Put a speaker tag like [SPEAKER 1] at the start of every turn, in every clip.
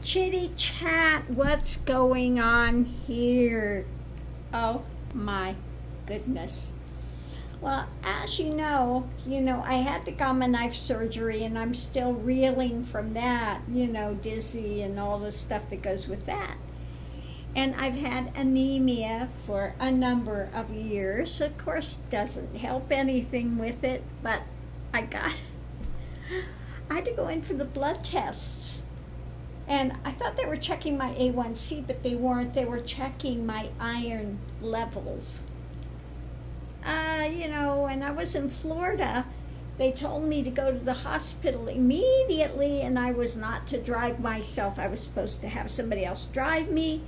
[SPEAKER 1] Chitty chat, what's going on here? Oh my goodness. Well, as you know, I had the gamma knife surgery and I'm still reeling from that, dizzy and all the stuff that goes with that. And I've had anemia for a number of years. Of course, doesn't help anything with it, but I had to go in for the blood tests. And I thought they were checking my A1C, but they weren't. They were checking my iron levels. And I was in Florida. They told me to go to the hospital immediately, and I was not to drive myself. I was supposed to have somebody else drive me,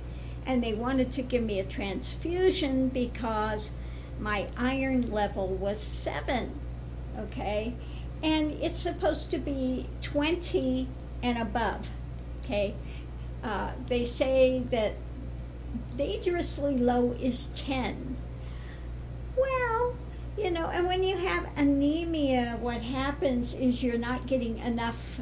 [SPEAKER 1] and they wanted to give me a transfusion because my iron level was 7, okay? And it's supposed to be 20 and above, okay? They say that dangerously low is 10. Well, and when you have anemia, what happens is you're not getting enough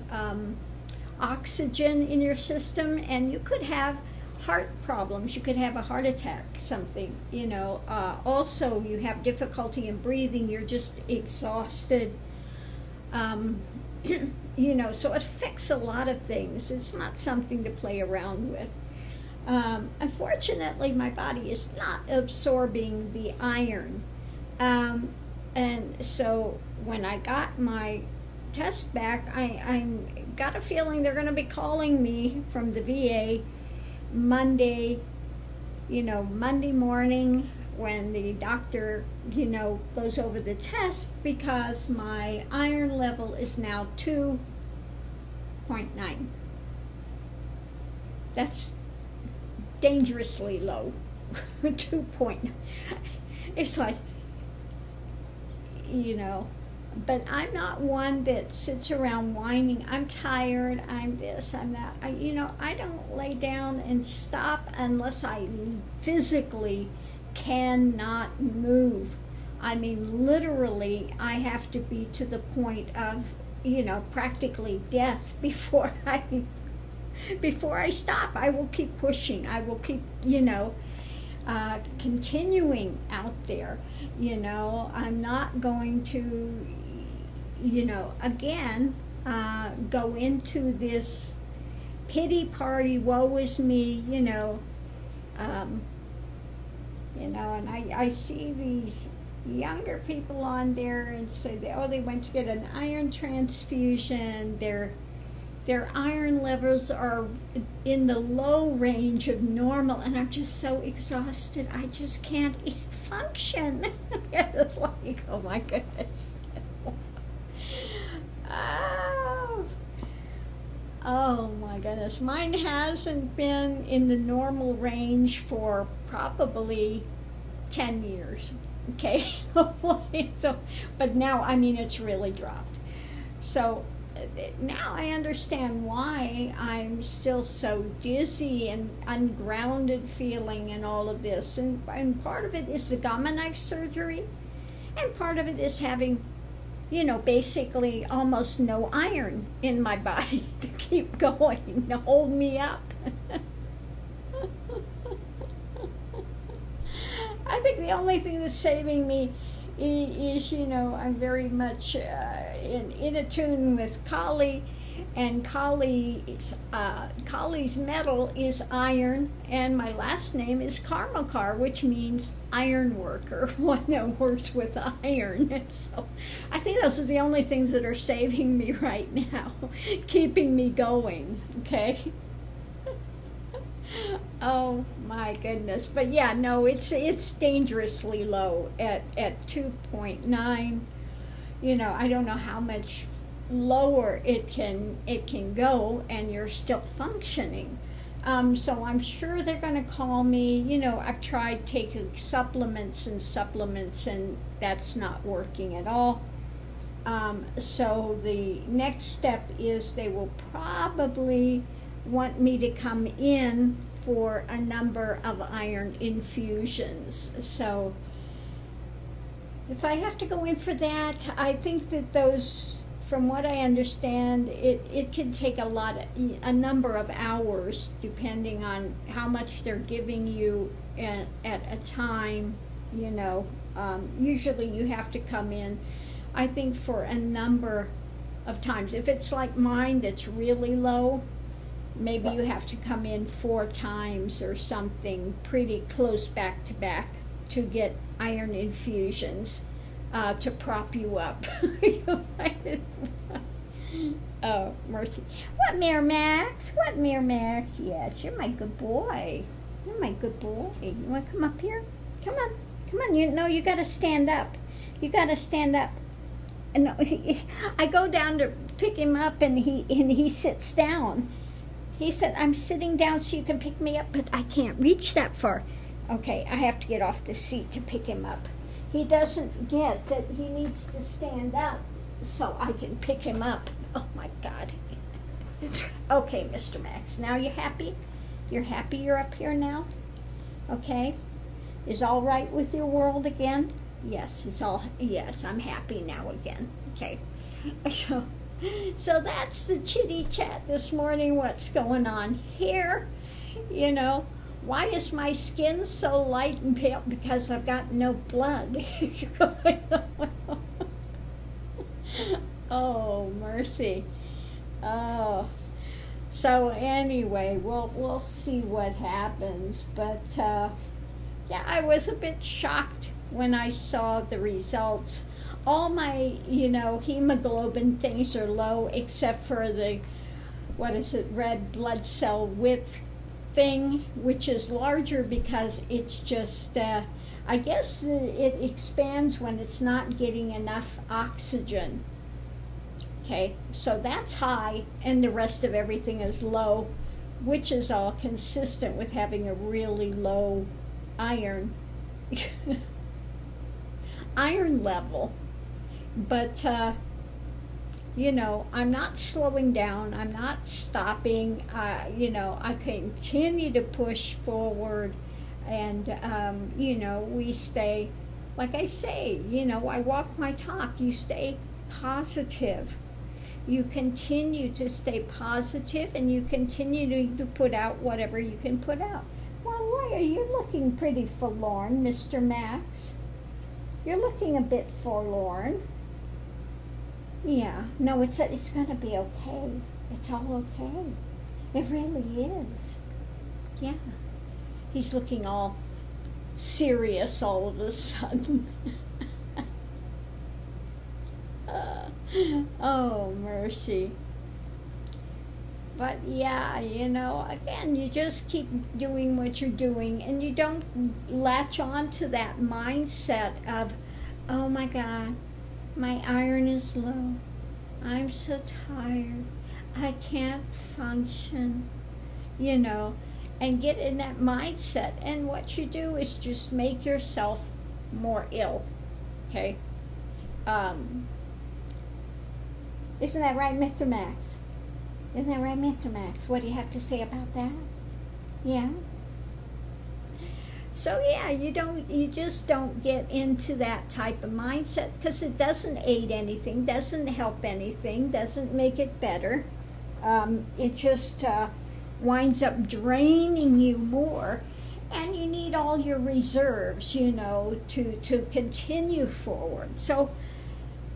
[SPEAKER 1] oxygen in your system, and you could have heart problems. You could have a heart attack, something, also you have difficulty in breathing. You're just exhausted. So it affects a lot of things. It's not something to play around with. Unfortunately, my body is not absorbing the iron. And so when I got my test back, I got a feeling they're going to be calling me from the VA Monday, Monday morning when the doctor, goes over the test, because my iron level is now 2.9. That's dangerously low. 2.9. It's like, but I'm not one that sits around whining. I'm tired, I'm this, I'm that. I don't lay down and stop unless I physically cannot move. I mean, literally, I have to be to the point of, practically death before I stop. I will keep pushing. I will keep, continuing out there. I'm not going to, again, go into this pity party, woe is me, and I see these younger people on there and say, they went to get an iron transfusion, their iron levels are in the low range of normal, and I'm just so exhausted. I just can't function. It's like, oh my goodness. Oh my goodness. Mine hasn't been in the normal range for probably 10 years. Okay. So, but now, it's really dropped. So now I understand why I'm still so dizzy and ungrounded feeling and all of this. And part of it is the gamma knife surgery, and part of it is having, basically almost no iron in my body to keep going, to hold me up. I think the only thing that's saving me is, I'm very much in attune with Kali, and Kali's metal is iron, and my last name is Karmakar, which means iron worker, one that works with iron. So I think those are the only things that are saving me right now, keeping me going, okay? Oh my goodness. But yeah, no, it's dangerously low at 2.9. I don't know how much lower it can go, and you're still functioning. So I'm sure they're going to call me. I've tried taking supplements, and that's not working at all. So the next step is they will probably want me to come in for a number of iron infusions. So if I have to go in for that, I think that those from what I understand, it can take a number of hours depending on how much they're giving you at a time. You know, usually you have to come in, I think, for a number of times. If it's like mine that's really low, maybe you have to come in 4 times or something pretty close back to back to get iron infusions to prop you up. Oh, mercy. What, Miramax? What, Miramax? Yes, you're my good boy. You're my good boy. You want to come up here? Come on. Come on. You know, you got to stand up. You got to stand up. And I go down to pick him up, and he sits down. He said, I'm sitting down so you can pick me up, but I can't reach that far. Okay, I have to get off the seat to pick him up. He doesn't get that he needs to stand up so I can pick him up. Oh, my God. Okay, Mr. Max, now you happy? You're happy you're up here now? Okay? Is all right with your world again? Yes, yes, I'm happy now again. Okay. So that's the chitty chat this morning. What's going on here? You know, why is my skin so light and pale? Because I've got no blood. Oh, mercy. Oh. So anyway, we'll see what happens. But yeah, I was a bit shocked when I saw the results. All my, you know, hemoglobin things are low except for the, what is it, red blood cell width thing, which is larger because it's just, I guess it expands when it's not getting enough oxygen. Okay, so that's high, and the rest of everything is low, which is all consistent with having a really low iron level. But you know, I'm not slowing down, I'm not stopping. You know, I continue to push forward, and you know, we stay, like I say, you know, I walk my talk. You stay positive. You continue to stay positive, and you continue to put out whatever you can put out. Well, why are you looking pretty forlorn, Mr. Max? You're looking a bit forlorn. Yeah, no, it's going to be okay. It's all okay. It really is. Yeah. He's looking all serious all of a sudden. Oh, mercy. But yeah, you know, again, you just keep doing what you're doing, and you don't latch on to that mindset of, oh my God, my iron is low. I'm so tired. I can't function, you know, and get in that mindset. And what you do is just make yourself more ill, okay? Isn't that right, Mr. Max? Isn't that right, Mr. Max? What do you have to say about that? Yeah? So yeah, you just don't get into that type of mindset, because it doesn't aid anything, doesn't help anything, doesn't make it better. It just winds up draining you more, and you need all your reserves, you know, to continue forward. So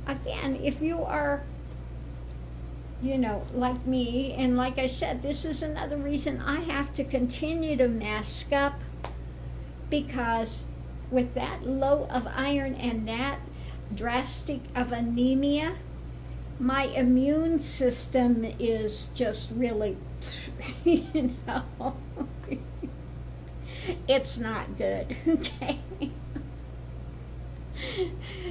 [SPEAKER 1] again, if you are, you know, like me, and like I said, this is another reason I have to continue to mask up, because with that low of iron and that drastic of anemia, my immune system is just really, you know, it's not good, okay?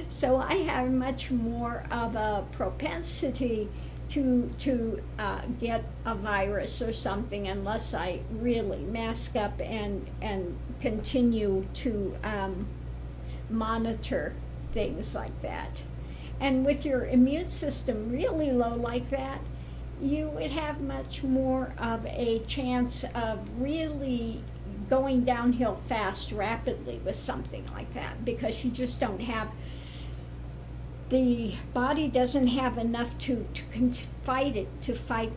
[SPEAKER 1] So I have much more of a propensity to get a virus or something, unless I really mask up and continue to monitor things like that. And with your immune system really low like that, you would have much more of a chance of really going downhill fast, rapidly with something like that, because you just don't have the body doesn't have enough to fight it, to fight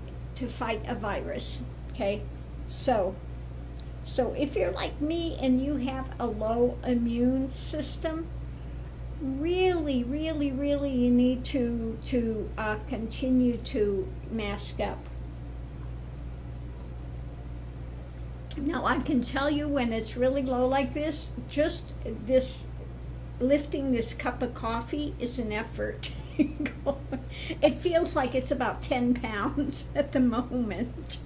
[SPEAKER 1] a virus. Okay, so if you're like me and you have a low immune system, really you need to continue to mask up. Now I can tell you when it's really low like this, just this lifting this cup of coffee is an effort. It feels like it's about 10 pounds at the moment.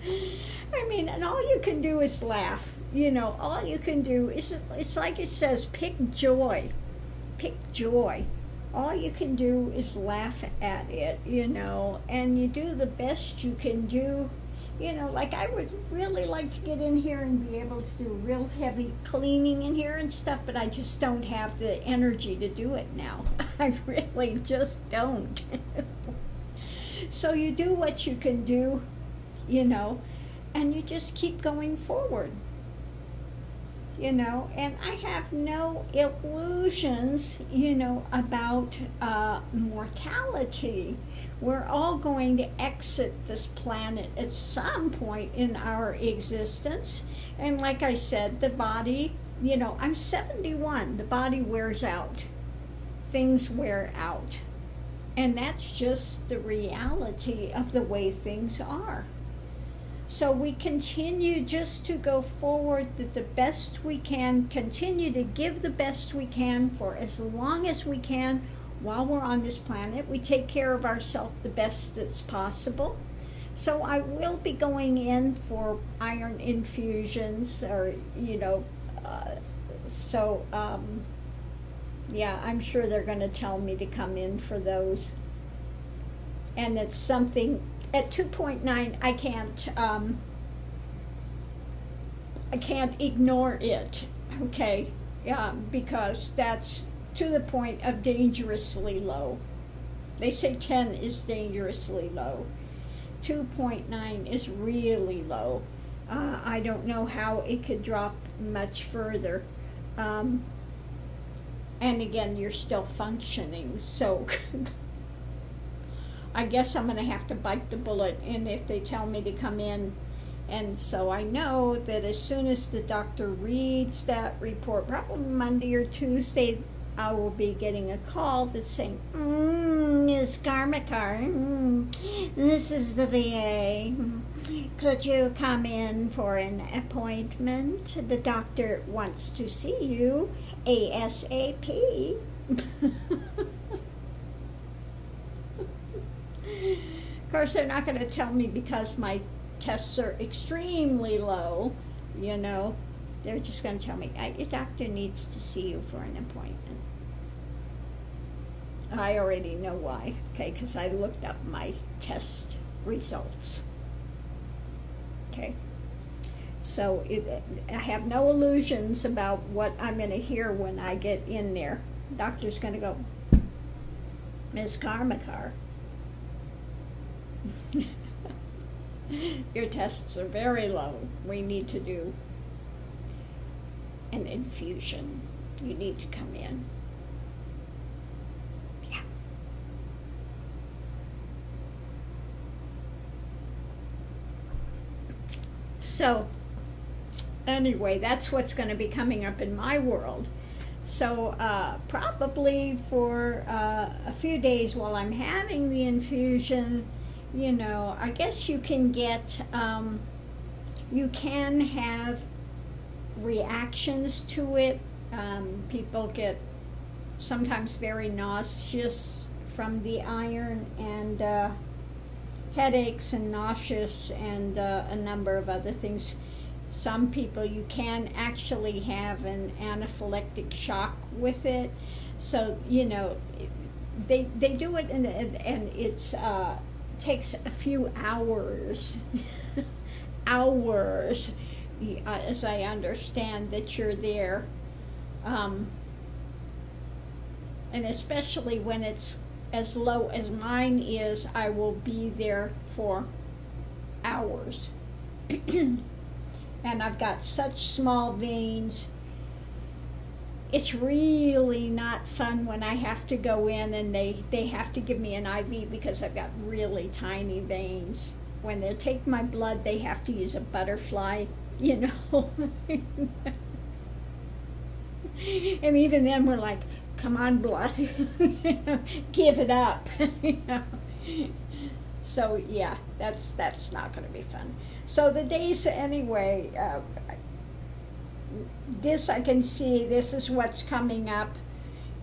[SPEAKER 1] I mean, and all you can do is laugh. You know, all you can do is, it's like it says, pick joy. Pick joy. All you can do is laugh at it, you know, and you do the best you can do. You know, like I would really like to get in here and be able to do real heavy cleaning in here and stuff, but I just don't have the energy to do it now. I really just don't. So you do what you can do, you know, and you just keep going forward, you know, and I have no illusions, you know, about mortality. We're all going to exit this planet at some point in our existence. And like I said, the body, you know, I'm 71. The body wears out. Things wear out. And that's just the reality of the way things are. So we continue just to go forward the best we can, continue to give the best we can for as long as we can. While we're on this planet, we take care of ourselves the best that's possible. So I will be going in for iron infusions, or, you know, yeah, I'm sure they're going to tell me to come in for those. And it's something, at 2.9, I can't ignore it, okay? Because that's to the point of dangerously low. They say 10 is dangerously low. 2.9 is really low. I don't know how it could drop much further. And again, you're still functioning, so I guess I'm going to have to bite the bullet, and if they tell me to come in. And so I know that as soon as the doctor reads that report, probably Monday or Tuesday, I will be getting a call that's saying, Ms. Karmakar, this is the VA. Could you come in for an appointment? The doctor wants to see you ASAP. Of course, they're not going to tell me because my tests are extremely low, you know. They're just going to tell me, your doctor needs to see you for an appointment. I already know why, okay, because I looked up my test results. Okay, so I have no illusions about what I'm going to hear when I get in there. The doctor's going to go, Ms. Karmakar, your tests are very low. We need to do an infusion. You need to come in. Yeah. So, anyway, that's what's going to be coming up in my world. So, probably for a few days while I'm having the infusion, you know, I guess you can get, you can have reactions to it. People get sometimes very nauseous from the iron, and headaches and nauseous, and a number of other things. Some people, you can actually have an anaphylactic shock with it. So, you know, they do it, and it's takes a few hours hours, as I understand, that you're there, and especially when it's as low as mine is, I will be there for hours. And I've got such small veins. it's really not fun when I have to go in and they have to give me an IV because I've got really tiny veins. When they take my blood, they have to use a butterfly, you know. And even then we're like, come on, blood, give it up. You know? So yeah, that's not going to be fun. So the days anyway, this I can see, this is what's coming up.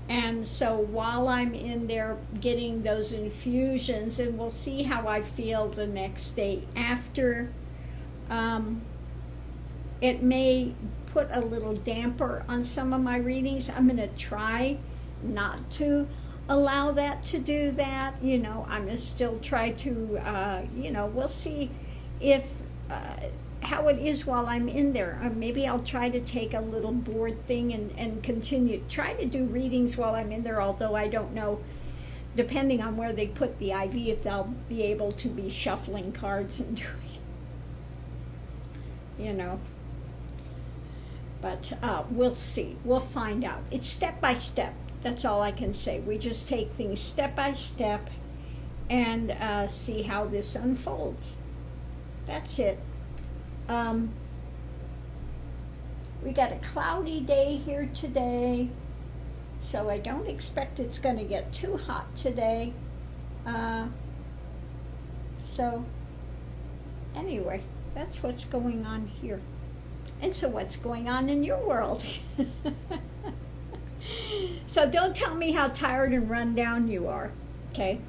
[SPEAKER 1] And so while I'm in there getting those infusions, and we'll see how I feel the next day after, it may put a little damper on some of my readings. I'm going to try not to allow that to do that. You know, I'm going to still try to, you know, we'll see if, how it is while I'm in there. Maybe I'll try to take a little board thing and continue, try to do readings while I'm in there, although I don't know, depending on where they put the IV, if they'll be able to be shuffling cards and doing, you know. But we'll see. We'll find out. It's step by step. That's all I can say. We just take things step by step and see how this unfolds. That's it. We got a cloudy day here today, so I don't expect it's going to get too hot today. So anyway, that's what's going on here. And so what's going on in your world? So don't tell me how tired and run down you are, okay?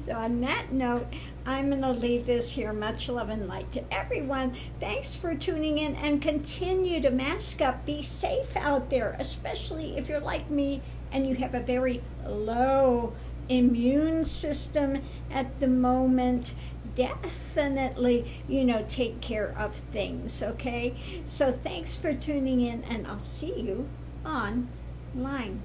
[SPEAKER 1] So on that note, I'm going to leave this here. Much love and light to everyone. Thanks for tuning in, and continue to mask up. Be safe out there, especially if you're like me and you have a very low immune system at the moment. Definitely, you know, take care of things, okay? So thanks for tuning in, and I'll see you online.